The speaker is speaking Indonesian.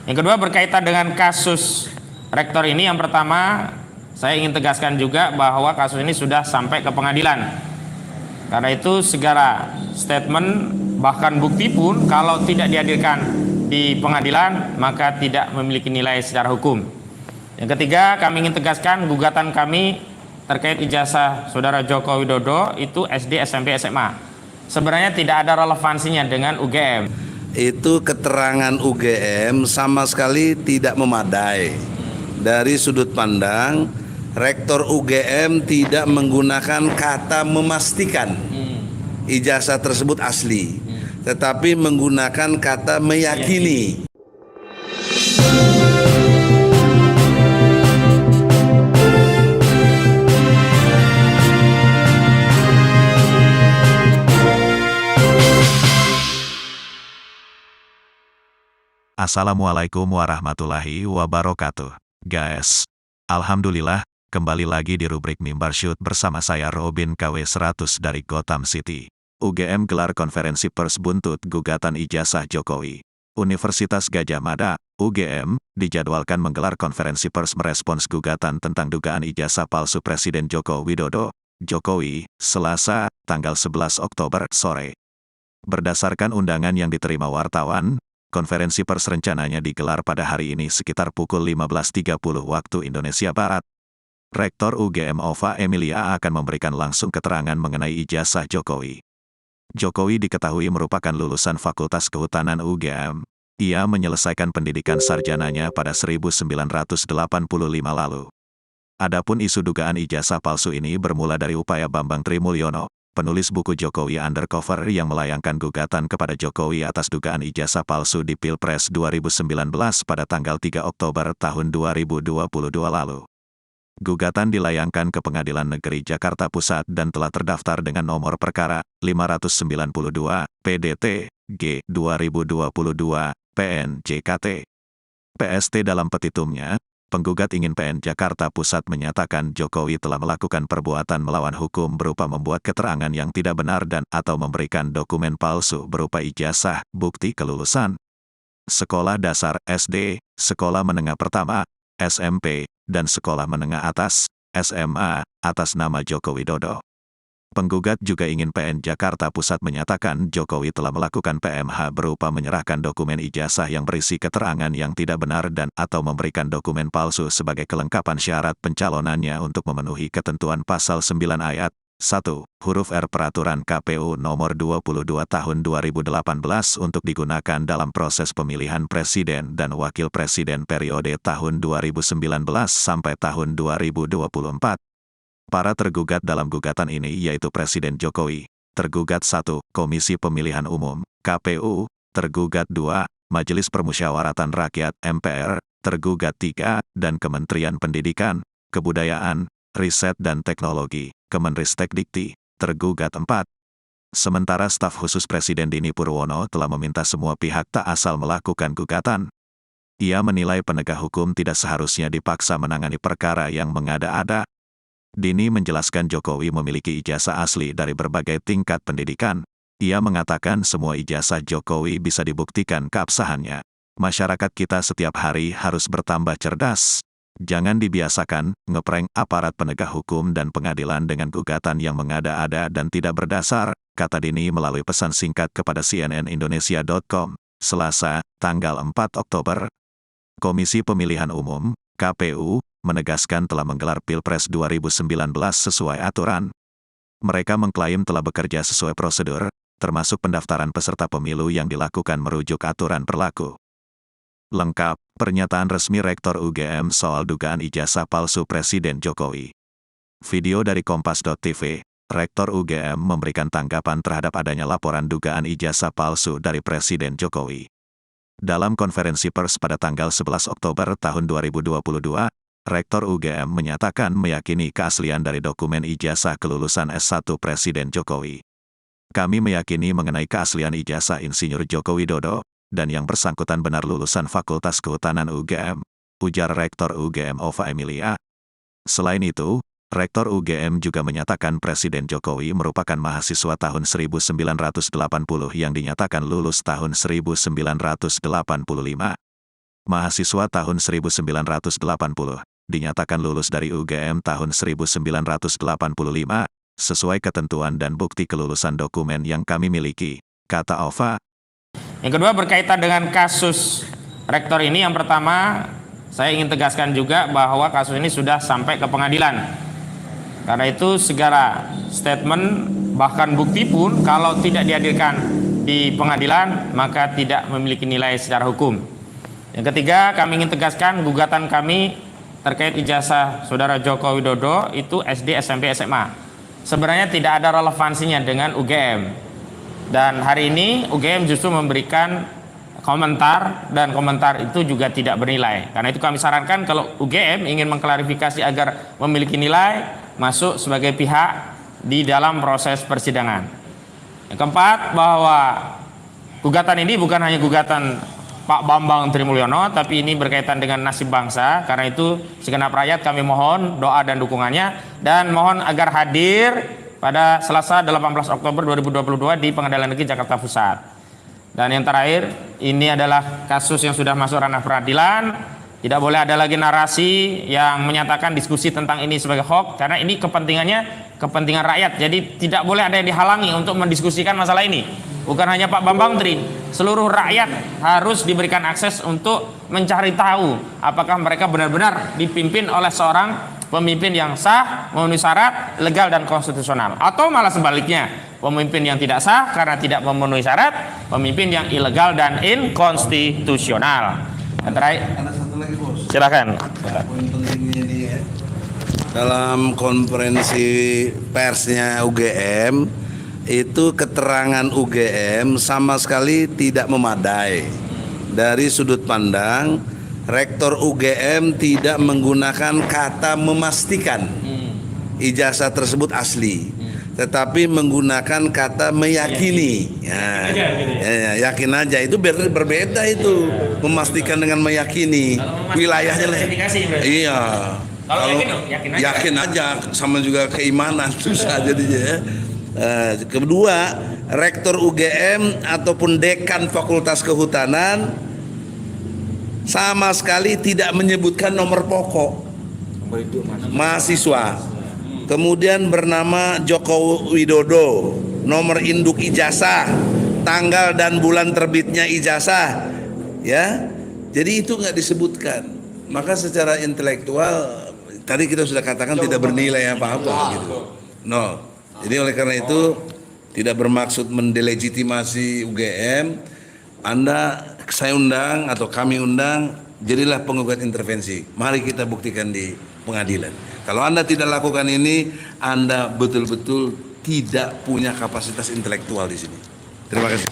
Yang kedua berkaitan dengan kasus rektor ini, yang pertama saya ingin tegaskan juga bahwa kasus ini sudah sampai ke pengadilan. Karena itu segala statement bahkan bukti pun kalau tidak dihadirkan di pengadilan maka tidak memiliki nilai secara hukum. Yang ketiga, kami ingin tegaskan gugatan kami terkait ijazah saudara Joko Widodo itu SD, SMP, SMA. Sebenarnya tidak ada relevansinya dengan UGM. Itu keterangan UGM sama sekali tidak memadai. Dari sudut pandang Rektor UGM tidak menggunakan kata memastikan ijazah tersebut asli, tetapi menggunakan kata meyakini. Assalamualaikum warahmatullahi wabarakatuh. Guys, alhamdulillah, kembali lagi di rubrik Mimbar Shoot bersama saya Robin KW 100 dari Gotham City. UGM gelar konferensi pers buntut gugatan ijazah Jokowi. Universitas Gadjah Mada, UGM, dijadwalkan menggelar konferensi pers merespons gugatan tentang dugaan ijazah palsu Presiden Joko Widodo, Jokowi, Selasa, tanggal 11 Oktober sore. Berdasarkan undangan yang diterima wartawan, konferensi pers rencananya digelar pada hari ini sekitar pukul 15.30 waktu Indonesia Barat. Rektor UGM Ova Emilia akan memberikan langsung keterangan mengenai ijazah Jokowi. Jokowi diketahui merupakan lulusan Fakultas Kehutanan UGM. Ia menyelesaikan pendidikan sarjananya pada 1985 lalu. Adapun isu dugaan ijazah palsu ini bermula dari upaya Bambang Trimulyono, penulis buku Jokowi Undercover yang melayangkan gugatan kepada Jokowi atas dugaan ijazah palsu di Pilpres 2019 pada tanggal 3 Oktober tahun 2022 lalu. Gugatan dilayangkan ke Pengadilan Negeri Jakarta Pusat dan telah terdaftar dengan nomor perkara 592 PDT G 2022 PN JKT. PST dalam petitumnya, penggugat ingin PN Jakarta Pusat menyatakan Jokowi telah melakukan perbuatan melawan hukum berupa membuat keterangan yang tidak benar dan atau memberikan dokumen palsu berupa ijazah, bukti kelulusan sekolah dasar SD, sekolah menengah pertama, SMP, dan sekolah menengah atas, SMA, atas nama Joko Widodo. Penggugat juga ingin PN Jakarta Pusat menyatakan Jokowi telah melakukan PMH berupa menyerahkan dokumen ijazah yang berisi keterangan yang tidak benar dan atau memberikan dokumen palsu sebagai kelengkapan syarat pencalonannya untuk memenuhi ketentuan pasal 9 ayat 1, huruf R Peraturan KPU nomor 22 tahun 2018 untuk digunakan dalam proses pemilihan presiden dan wakil presiden periode tahun 2019 sampai tahun 2024. Para tergugat dalam gugatan ini yaitu Presiden Jokowi, tergugat 1, Komisi Pemilihan Umum, KPU, tergugat 2, Majelis Permusyawaratan Rakyat, MPR, tergugat 3, dan Kementerian Pendidikan, Kebudayaan, Riset dan Teknologi, Kemenristekdikti, tergugat 4. Sementara staf khusus Presiden Dini Purwono telah meminta semua pihak tak asal melakukan gugatan. Ia menilai penegak hukum tidak seharusnya dipaksa menangani perkara yang mengada-ada. Dini menjelaskan Jokowi memiliki ijazah asli dari berbagai tingkat pendidikan. Ia mengatakan semua ijazah Jokowi bisa dibuktikan keabsahannya. Masyarakat kita setiap hari harus bertambah cerdas. Jangan dibiasakan ngeprank aparat penegak hukum dan pengadilan dengan gugatan yang mengada-ada dan tidak berdasar, kata Dini melalui pesan singkat kepada cnnindonesia.com, Selasa, tanggal 4 Oktober. Komisi Pemilihan Umum, KPU, menegaskan telah menggelar Pilpres 2019 sesuai aturan. Mereka mengklaim telah bekerja sesuai prosedur, termasuk pendaftaran peserta pemilu yang dilakukan merujuk aturan berlaku. Lengkap, pernyataan resmi Rektor UGM soal dugaan ijazah palsu Presiden Jokowi. Video dari Kompas.tv, Rektor UGM memberikan tanggapan terhadap adanya laporan dugaan ijazah palsu dari Presiden Jokowi. Dalam konferensi pers pada tanggal 11 Oktober tahun 2022, Rektor UGM menyatakan meyakini keaslian dari dokumen ijazah kelulusan S1 Presiden Jokowi. Kami meyakini mengenai keaslian ijazah Insinyur Joko Widodo, dan yang bersangkutan benar lulusan Fakultas Kehutanan UGM, ujar Rektor UGM Ova Emilia. Selain itu, Rektor UGM juga menyatakan Presiden Jokowi merupakan mahasiswa tahun 1980 yang dinyatakan lulus tahun 1985. mahasiswa tahun 1980, dinyatakan lulus dari UGM tahun 1985, sesuai ketentuan dan bukti kelulusan dokumen yang kami miliki, kata Ova. Yang kedua berkaitan dengan kasus rektor ini, yang pertama saya ingin tegaskan juga bahwa kasus ini sudah sampai ke pengadilan. Karena itu segala statement bahkan bukti pun kalau tidak dihadirkan di pengadilan maka tidak memiliki nilai secara hukum. Yang ketiga, kami ingin tegaskan gugatan kami terkait ijazah Saudara Joko Widodo itu SD, SMP, SMA. Sebenarnya tidak ada relevansinya dengan UGM. Dan hari ini UGM justru memberikan komentar, dan komentar itu juga tidak bernilai. Karena itu kami sarankan kalau UGM ingin mengklarifikasi agar memiliki nilai, masuk sebagai pihak di dalam proses persidangan. Yang keempat, bahwa gugatan ini bukan hanya gugatan Pak Bambang Trimulyono, tapi ini berkaitan dengan nasib bangsa. Karena itu segenap rakyat kami mohon doa dan dukungannya, dan mohon agar hadir pada Selasa 18 Oktober 2022 di Pengadilan Negeri Jakarta Pusat. Dan yang terakhir, ini adalah kasus yang sudah masuk ranah peradilan. Tidak boleh ada lagi narasi yang menyatakan diskusi tentang ini sebagai hoax, karena ini kepentingannya kepentingan rakyat. Jadi tidak boleh ada yang dihalangi untuk mendiskusikan masalah ini. Bukan hanya Pak Bambang Tri, seluruh rakyat harus diberikan akses untuk mencari tahu apakah mereka benar-benar dipimpin oleh seorang pemimpin yang sah, memenuhi syarat, legal dan konstitusional, atau malah sebaliknya, pemimpin yang tidak sah karena tidak memenuhi syarat, pemimpin yang ilegal dan inkonstitusional. Ada satu lagi, Bos. Silakan. Poin pentingnya ini ya. Dalam konferensi persnya UGM itu keterangan UGM sama sekali tidak memadai. Dari sudut pandang Rektor UGM tidak menggunakan kata memastikan ijazah tersebut asli, tetapi menggunakan kata meyakini. Ya, yakin aja, itu berbeda itu, memastikan dengan meyakini. Wilayahnya lah. Iya. Kalau yakin aja sama juga keimanan, susah jadinya ya. Kedua, Rektor UGM ataupun Dekan Fakultas Kehutanan sama sekali tidak menyebutkan nomor pokok mahasiswa. Kemudian bernama Joko Widodo, nomor induk ijazah, tanggal dan bulan terbitnya ijazah, ya. Jadi itu nggak disebutkan. Maka secara intelektual tadi kita sudah katakan tidak bernilai apa-apa gitu. No. Jadi oleh karena itu tidak bermaksud mendelegitimasi UGM. Saya undang atau kami undang, jadilah penggugat intervensi. Mari kita buktikan di pengadilan. Kalau Anda tidak lakukan ini, Anda betul-betul tidak punya kapasitas intelektual di sini. Terima kasih.